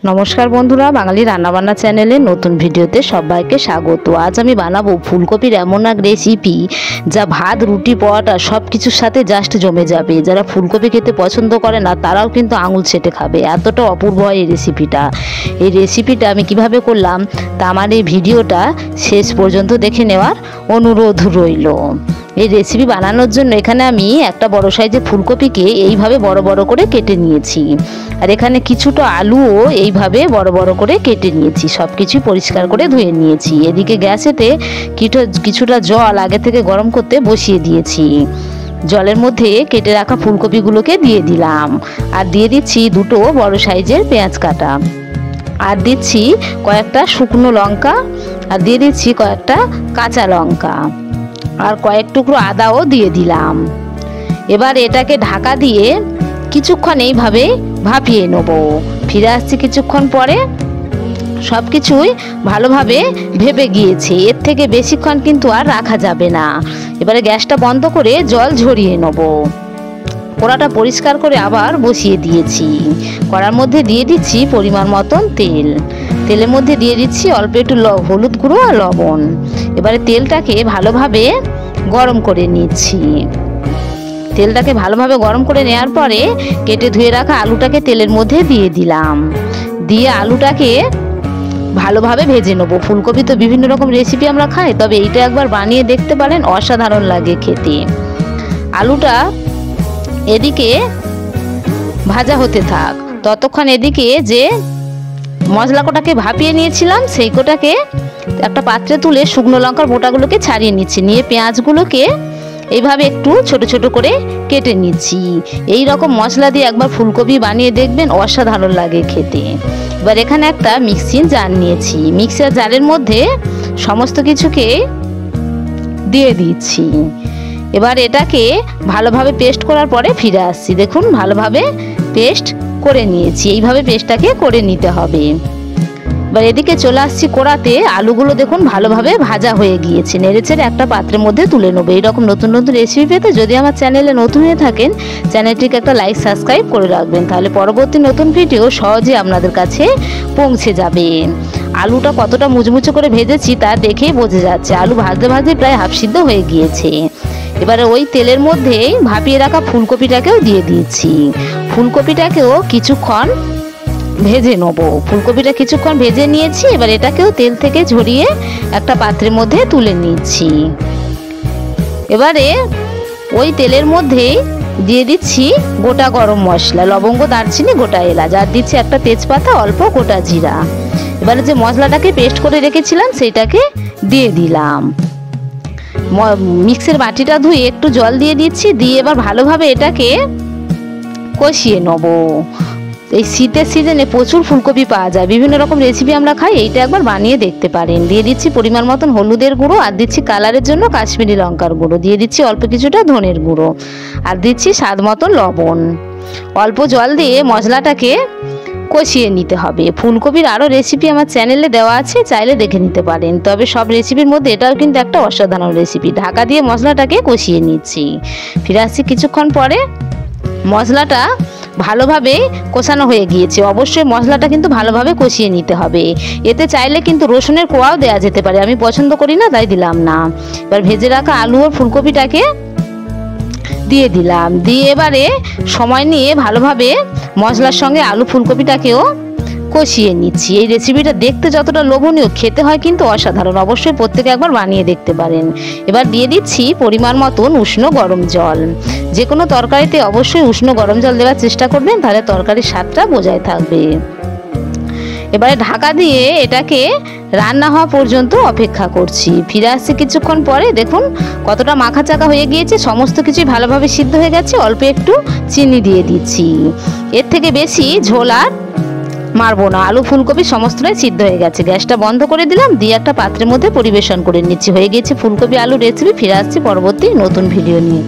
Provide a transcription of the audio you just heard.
नमस्कार बंधुरा बांगाली रान्नाबान्ना चैनेले नतून भिडियोते सबाइके स्वागत। आज आमी बानाबो फुलकपिर एमन एक रेसिपि जा भात रुटी परोटा सबकिछुर साथे जास्ट जमे जाबे। जारा फुलकपि खेते पछंद करे ना ताराओ किन्तु आंगुल चेटे खाबे, एतटा अपूर्व हय এই রেসিপিটা। এই রেসিপিটা আমি কিভাবে করলাম তা আমার এই ভিডিওটা শেষ পর্যন্ত দেখে নেওয়ার অনুরোধ রইল। এই রেসিপি বানানোর জন্য এখানে আমি একটা বড় সাইজের ফুলকপিকে এইভাবে বড় বড় করে কেটে নিয়েছি, আর এখানে কিছুটা আলুও এইভাবে বড় বড় করে কেটে নিয়েছি। সবকিছু পরিষ্কার করে ধুয়ে নিয়েছি। এদিকে গ্যাসেতে কিছুটা জল আগে থেকে গরম করতে বসিয়ে দিয়েছি। জলের মধ্যে কেটে রাখা ফুলকপিগুলোকে দিয়ে দিলাম, আর দিয়ে দিচ্ছি দুটো বড় সাইজের পেঁয়াজ কাটা, আর দিচ্ছি কয়েকটা শুকনো লঙ্কা, আর দিয়ে দিচ্ছি কয়েকটা কাঁচা লঙ্কা, আর কয়েক টুকরো আদাও দিয়ে দিলাম। এবার এটাকে ঢাকা দিয়ে কিছুক্ষণ এইভাবে ভাপিয়ে নেব। ফিরে আসছি কিছুক্ষণ পরে। সব কিছুই ভালোভাবে ভেপে গিয়েছে, এর থেকে বেশিক্ষণ কিন্তু আর রাখা যাবে না। এবারে গ্যাসটা বন্ধ করে জল ঝরিয়ে নেব। কড়াটা পরিষ্কার করে আবার বসিয়ে দিয়েছি। কড়ার মধ্যে দিয়ে দিচ্ছি পরিমাণ মতন তেল। তেলের মধ্যে দিয়ে দিচ্ছি অল্প একটু হলুদ গুঁড়ো আর লবণ। এবারে তেলটাকে ভালোভাবে গরম করে নিচ্ছি। তেলটাকে ভালোভাবে গরম করে নেওয়ার পরে কেটে ধুয়ে রাখা আলুটাকে তেলের মধ্যে দিয়ে দিলাম। দিয়ে আলুটাকে ভালোভাবে ভেজে নেব। ফুলকপি তো বিভিন্ন রকম রেসিপি আমরা খাই, তবে এইটা একবার বানিয়ে দেখতে পারেন, অসাধারণ লাগে খেতে। আলুটা এদিকে ভাজা হতে থাক, ততক্ষণ এদিকে যে মশলা কোটাকে ভাপিয়ে নিয়েছিলাম সেই কোটাকে একটা পাত্রে তুলে শুকনো লঙ্কার বোটাগুলোকে ছাড়িয়ে নিচ্ছি। নিয়ে পেঁয়াজগুলোকে এইভাবে একটু ছোট ছোট করে কেটে নিচ্ছি। এই রকম মশলা দিয়ে একবার ফুলকপি বানিয়ে দেখবেন, অসাধারণ লাগে খেতে। এবার এখানে একটা মিক্সিং জার নিয়েছি। মিক্সার জারের মধ্যে সমস্ত কিছুকে দিয়ে দিচ্ছি। এবার এটাকে ভালোভাবে পেস্ট করার পরে ফিরে আসছি। দেখুন ভালোভাবে পেস্ট করে নিয়েছি। এইভাবে পেস্টটাকে করে নিতে হবে। এবার এদিকে চলে আসছি কড়াতে। আলুগুলো দেখুন ভালোভাবে ভাজা হয়ে গিয়েছে। নেড়েচেড়ে একটা পাত্রের মধ্যে তুলে নেবো। এইরকম নতুন নতুন রেসিপি পেতে যদি আমার চ্যানেলে নতুন হয়ে থাকেন, চ্যানেলটিকে একটা লাইক সাবস্ক্রাইব করে রাখবেন, তাহলে পরবর্তী নতুন ভিডিও সহজে আপনাদের কাছে পৌঁছে যাবে। আলুটা কতটা মুচমুচে করে ভেজেছি তা দেখেই বোঝা যাচ্ছে। আলু ভাজতে ভাজতে প্রায় হাফ সিদ্ধ হয়ে গিয়েছে। এবারে ওই তেলের মধ্যে ভাপিয়ে রাখা ফুলকপিটাকেও দিয়ে দিচ্ছি। ফুলকপিটাকেও কিছুক্ষণ ভেজে নেব। ফুলকপিটা কিছুক্ষণ ভেজে নিয়েছি। এবার এটাকেও তেল থেকে ঝরিয়ে একটা পাত্রের মধ্যে তুলে নিচ্ছি। এবারে ওই তেলের মধ্যেই দিয়ে দিচ্ছি গোটা গরম মশলা, লবঙ্গ, দারচিনি, গোটা এলাচ, আর দিচ্ছি একটা তেজপাতা, অল্প গোটা জিরা। এবারে যে মশলাটাকে পেস্ট করে রেখেছিলাম সেইটাকে দিয়ে দিলাম। মিক্সের বাটিটা ধুয়ে একটু জল দিয়ে দিচ্ছি। দিয়ে এবার ভালোভাবে এটাকে কষিয়ে নেব। এই শীতের সিজনে প্রচুর ফুলকপি পাওয়া যায়, বিভিন্ন রকম রেসিপি আমরা খাই, এইটা একবার বানিয়ে দেখতে পারেন। দিয়ে দিচ্ছি পরিমাণ মতন হলুদের গুঁড়ো, আর দিচ্ছি কালারের জন্য কাশ্মীরি লঙ্কার গুঁড়ো, দিয়ে দিচ্ছি অল্প কিছুটা ধনের গুঁড়ো, আর দিচ্ছি স্বাদ মতন লবণ। অল্প জল দিয়ে মশলাটাকে কষিয়ে নিতে হবে। ফুলকপির আরও রেসিপি আমার চ্যানেলে দেওয়া আছে, চাইলে দেখে নিতে পারেন। তবে সব রেসিপির মধ্যে এটাও কিন্তু একটা অসাধারণ রেসিপি। ঢাকা দিয়ে মশলাটাকে কষিয়ে নিচ্ছি। ফিরে আসছি কিছুক্ষণ পরে। মশলাটা ভালোভাবে কষানো হয়ে গিয়েছে। অবশ্যই মশলাটা কিন্তু ভালোভাবে কষিয়ে নিতে হবে। এতে চাইলে কিন্তু রসুনের কোয়াও দেওয়া যেতে পারে, আমি পছন্দ করি না তাই দিলাম না। এবার ভেজে রাখা আলু ও ফুলকপিটাকে দিয়ে দিলাম। দিয়ে এবারে সময় নিয়ে ভালোভাবে মশলার সঙ্গে আলু ফুলকপিটাকেও কষিয়ে নিচ্ছি। এই রেসিপিটা দেখতে যতটা লোভনীয়, খেতে হয় কিন্তু অসাধারণ। অবশ্যই প্রত্যেকে একবার বানিয়ে দেখতে পারেন। এবার দিয়ে দিচ্ছি পরিমাণ মতন উষ্ণ গরম জল। যে কোনো তরকারিতে অবশ্যই উষ্ণ গরম জল দেওয়ার চেষ্টা করবেন, তাহলে তরকারির স্বাদটা বজায় থাকবে। এবারে ঢাকা দিয়ে এটাকে রান্না হওয়া পর্যন্ত অপেক্ষা করছি। ফিরে আসছি কিছুক্ষণ পরে। দেখুন কতটা মাখা চাকা হয়ে গিয়েছে, সমস্ত কিছুই ভালোভাবে সিদ্ধ হয়ে গেছে। অল্প একটু চিনি দিয়ে দিচ্ছি। এর থেকে বেশি ঝোল আর মারবো না। আলু ফুলকপি সমস্তটাই সিদ্ধ হয়ে গেছে। গ্যাসটা বন্ধ করে দিলাম। দিয়ে একটা পাত্রের মধ্যে পরিবেশন করে নিচ্ছি। হয়ে গিয়েছে ফুলকপি আলু রেসিপি। ফিরে আসছি পরবর্তী নতুন ভিডিও নিয়ে।